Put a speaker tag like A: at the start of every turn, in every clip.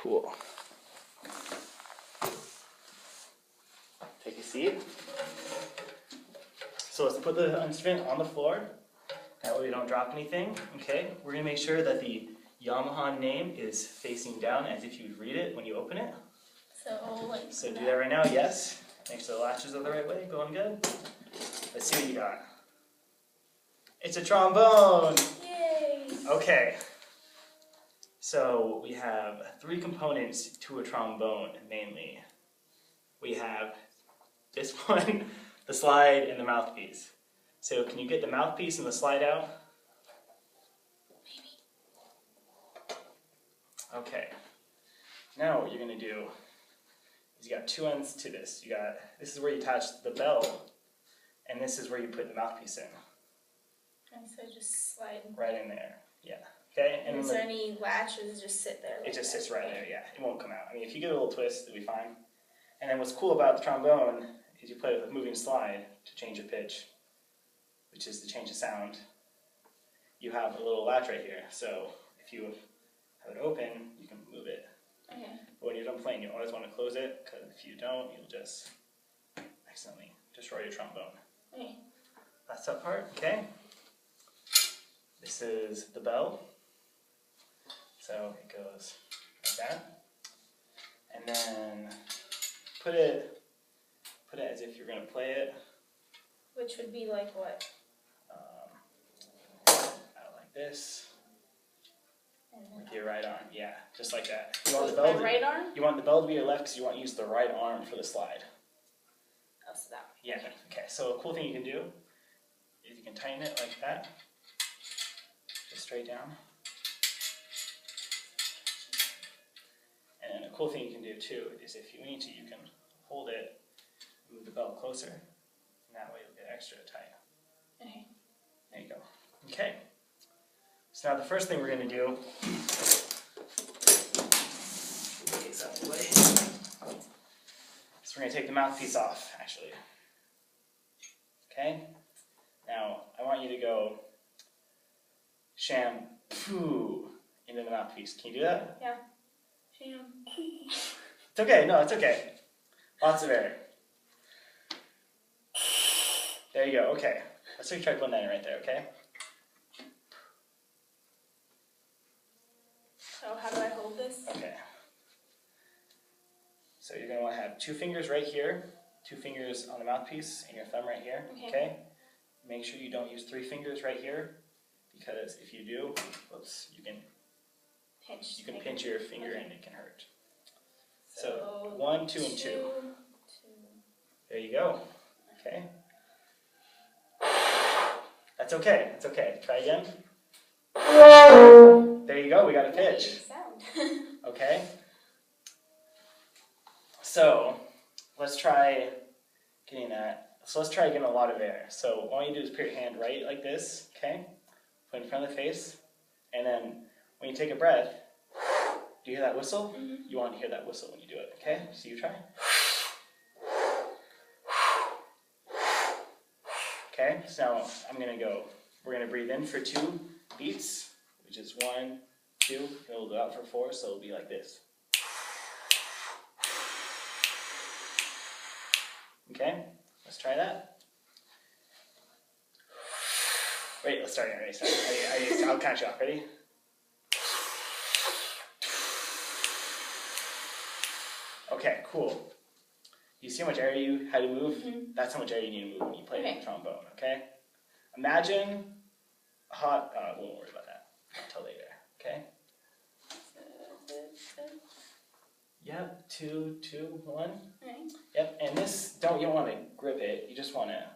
A: Cool. Take a seat. So let's put the instrument on the floor. That way we don't drop anything. Okay, we're going to make sure that the Yamaha name is facing down as if you would read it when you open it. So do that right now, yes. Make sure the latches are the right way, going good. Let's see what you got. It's a trombone!
B: Yay!
A: Okay. So we have 3 components to a trombone, mainly. We have this one, the slide, and the mouthpiece. So can you get the mouthpiece and the slide out? Okay. Now what you're going to do is you got 2 ends to this. This is where you attach the bell, and this is where you put the mouthpiece in.
B: And so just slide.
A: Right in there, yeah. Okay.
B: And is there any latch, or does it just sit there?
A: It just sits right there, yeah. It won't come out. I mean, if you give it a little twist, it'll be fine. And then what's cool about the trombone is you play with a moving slide to change the pitch, which is to change the sound. You have a little latch right here, so if you have it open, you can move it.
B: Okay.
A: But when you're done playing, you always want to close it, because if you don't, you'll just accidentally destroy your trombone.
B: Okay.
A: That's that part, okay? This is the bell. So it goes like that. And then put it as if you're going to play it.
B: Which would be like what?
A: Out like this. With your right arm, yeah, just like that. You want the bell
B: my right arm?
A: You want the bell to be your left because you want to use the right arm for the slide.
B: Oh, so that.
A: Yeah, okay. So a cool thing you can do is you can tighten it like that. Just straight down. And a cool thing you can do too is if you need to, you can hold it, move the bell closer, and that way you'll get extra tight.
B: Okay.
A: There you go. Okay. So now the first thing we're going to do is we're going to take the mouthpiece off, actually. Okay? Now, I want you to go shampoo into the mouthpiece. Can you do that?
B: Yeah. Shampoo.
A: It's okay. No, it's okay. Lots of air. There you go. Okay. Let's try putting that in right there, okay?
B: So how do I hold this?
A: Okay. So you're going to want to have 2 fingers right here, 2 fingers on the mouthpiece, and your thumb right here, okay? Make sure you don't use 3 fingers right here, because if you do, whoops, you can pinch your finger and it can hurt. So 1, 2, and 2. There you go. Okay. That's okay. It's okay. Try again. There you go. We got a pitch. Okay. So let's try getting that. So let's try getting a lot of air. So all you do is put your hand right like this. Okay. Put it in front of the face, and then when you take a breath, do you hear that whistle?
B: Mm-hmm.
A: You want to hear that whistle when you do it. Okay. So you try. Okay, so now we're going to breathe in for 2 beats, which is 1, 2, and we'll go out for 4, so it'll be like this. Okay, let's try that. Wait, let's start again. Ready? I'll count you off. Ready? Okay, cool. You see how much air you had to move? Mm-hmm. That's how much air you need to move when you play the trombone, okay? Imagine a hot, we won't worry about that until later, okay? Yep, 2, 2, 1.
B: Okay.
A: Yep, and this, you don't want to grip it, you just want to,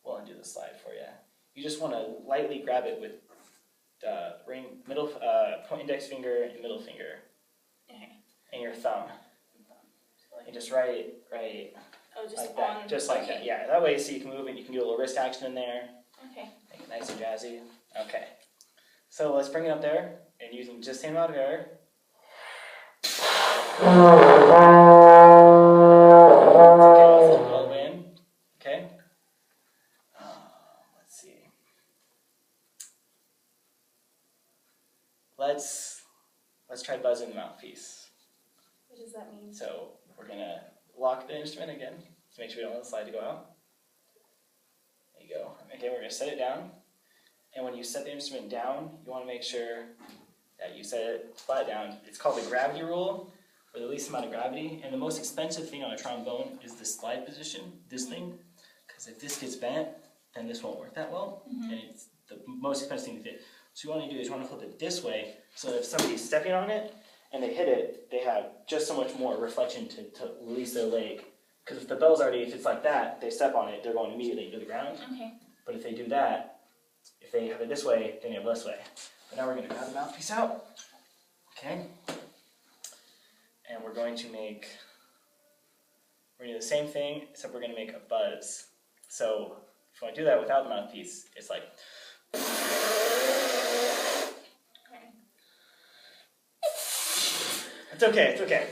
A: well, I'll do the slide for you. You just want to lightly grab it with the index finger and middle finger. Okay. And your thumb. And just right
B: oh, just
A: like that. Just like that, yeah. That way so you can move and you can do a little wrist action in there.
B: Okay.
A: Make it nice and jazzy. Okay. So let's bring it up there and using just the same amount of air. It's okay, let's all the way in. Okay. Let's see. Let's try buzzing the mouthpiece.
B: What does that mean?
A: So we're going to lock the instrument again to make sure we don't want the slide to go out. There you go. Okay, we're going to set it down. And when you set the instrument down, you want to make sure that you set it flat down. It's called the gravity rule, or the least amount of gravity. And the most expensive thing on a trombone is the slide position, this thing. Because if this gets bent, then this won't work that well. And it's the most expensive thing to do. So what you want to do is you want to flip it this way, so that if somebody's stepping on it and they hit it, they have just so much more reflection to release their leg. Because if the bell's already, if it's like that, they step on it, they're going immediately into the ground.
B: Okay.
A: But if they do that, if they have it this way, then you have less way. But now we're going to grab the mouthpiece out. Okay. And we're going to do the same thing, except we're going to make a buzz. So if you want to do that without the mouthpiece, it's like. It's okay, it's okay.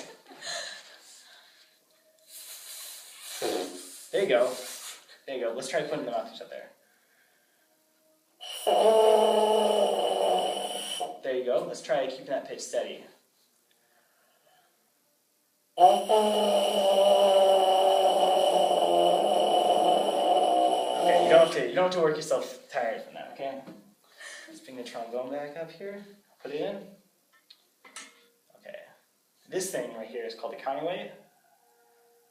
A: There you go. There you go. Let's try putting the mouthpiece up there. There you go. Let's try keeping that pitch steady. Okay, you don't have to work yourself tired from that, okay? Let's bring the trombone back up here. Put it in. Okay. This thing right here is called the counterweight.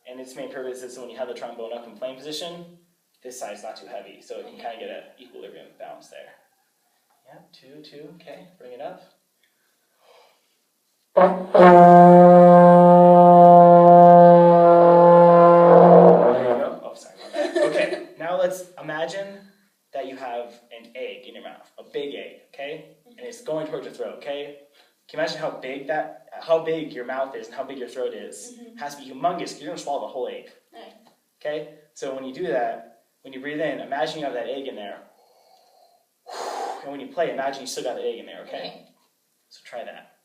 A: And its main purpose is when you have the trombone up in playing position, this side's not too heavy, so it can kind of get an equilibrium balance there. Yeah, two, okay, bring it up. There you go. Oh, sorry about that. Okay, now let's imagine that you have an egg in your mouth, a big egg, okay? And it's going towards your throat, okay? Can you imagine how big your mouth is and how big your throat is? It has to be humongous because you're going to swallow the whole egg. Okay? So when you do that, when you breathe in, imagine you have that egg in there. And when you play, imagine you still got the egg in there, okay? So try that.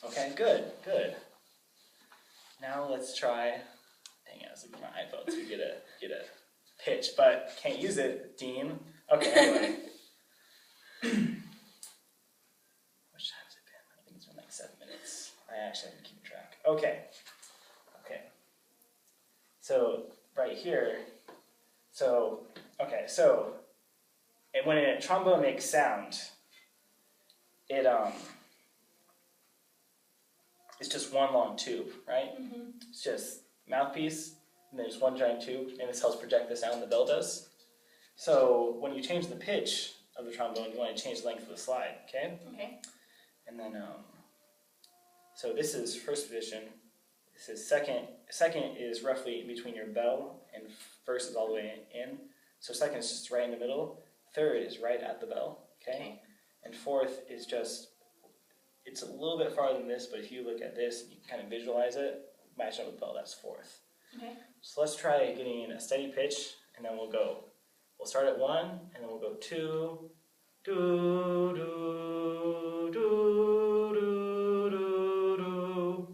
A: Okay, good. Now let's try. Dang it, I was looking at my iPhone so we get a pitch, but can't use it, Dean. Okay, anyway. Which time has it been? I think it's been like 7 minutes. I actually haven't keeping track. Okay. So right here. And when a trombone makes sound, it's just one long tube, right? It's just mouthpiece, and there's one giant tube, and this helps project the sound the bell does. So when you change the pitch of the trombone, you want to change the length of the slide, okay? And then, so this is first position. This is second. Second is roughly in between your bell, and first is all the way in. So second is just right in the middle. Third is right at the bell, okay? And fourth is just, it's a little bit farther than this, but if you look at this, you can kind of visualize it, match up with the bell, that's fourth. So let's try getting in a steady pitch, and then we'll go. We'll start at 1, and then we'll go 2, do, do, do, do, do, do.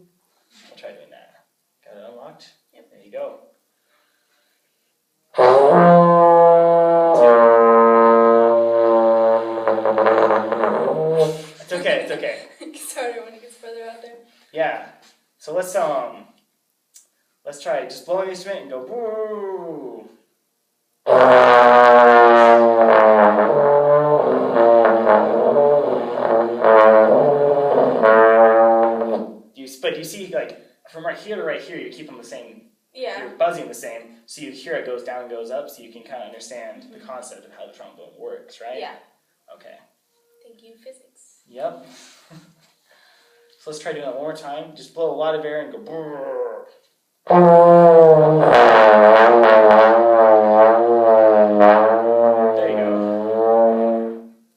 A: We'll try doing that. Got it unlocked?
B: Yep.
A: There you go. It's okay.
B: It's harder when it gets further out there.
A: Yeah. So let's try just blowing the instrument and go woo. But you see, like from right here to right here, you keep them the same.
B: Yeah.
A: You're buzzing the same, so you hear it goes down and goes up, so you can kind of understand the concept of how the trombone works, right?
B: Yeah.
A: Okay.
B: Thank you, physics.
A: Yep. So let's try doing that one more time. Just blow a lot of air and go brrr. There you go.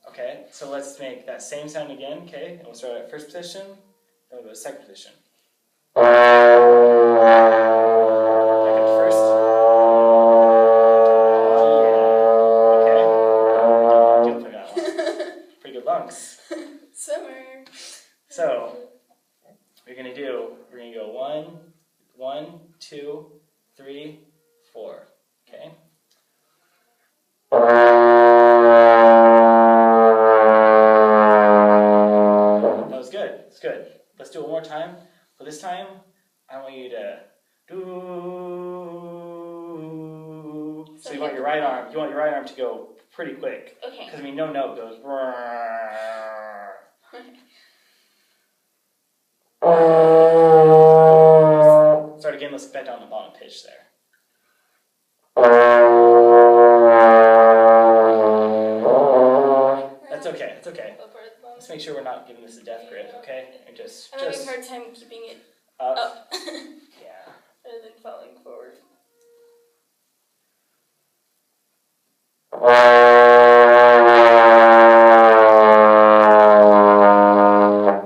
A: Okay, so let's make that same sound again, okay? And we'll start at first position, then we'll go to second position. Back up to first. Yeah. Okay. Good for that one. Pretty good lungs.
B: Summer.
A: So, we're gonna go 1, 2, 3, 4. Okay? So you want your right arm to go pretty quick.
B: Okay.
A: Because no note goes. Start again. Let's get back down the bottom pitch there. That's okay. That's okay. Let's make sure we're not giving this a death grip, okay? And
B: I'm having a hard time keeping it
A: up.
B: Yeah. Rather than falling forward.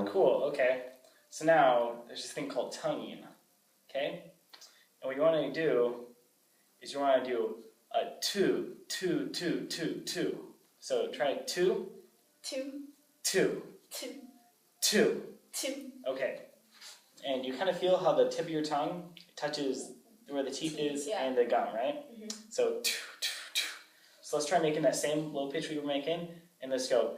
A: Cool, okay. So now there's this thing called tonguing, okay? And what you want to do is you want to do a 2, 2, 2, 2, 2. So try 2,
B: 2,
A: 2,
B: 2,
A: 2.
B: 2.
A: Okay. And you kind of feel how the tip of your tongue touches where the teeth is and the gum, right?
B: Mm-hmm.
A: So 2, 2, 2. So let's try making that same low pitch we were making, and let's go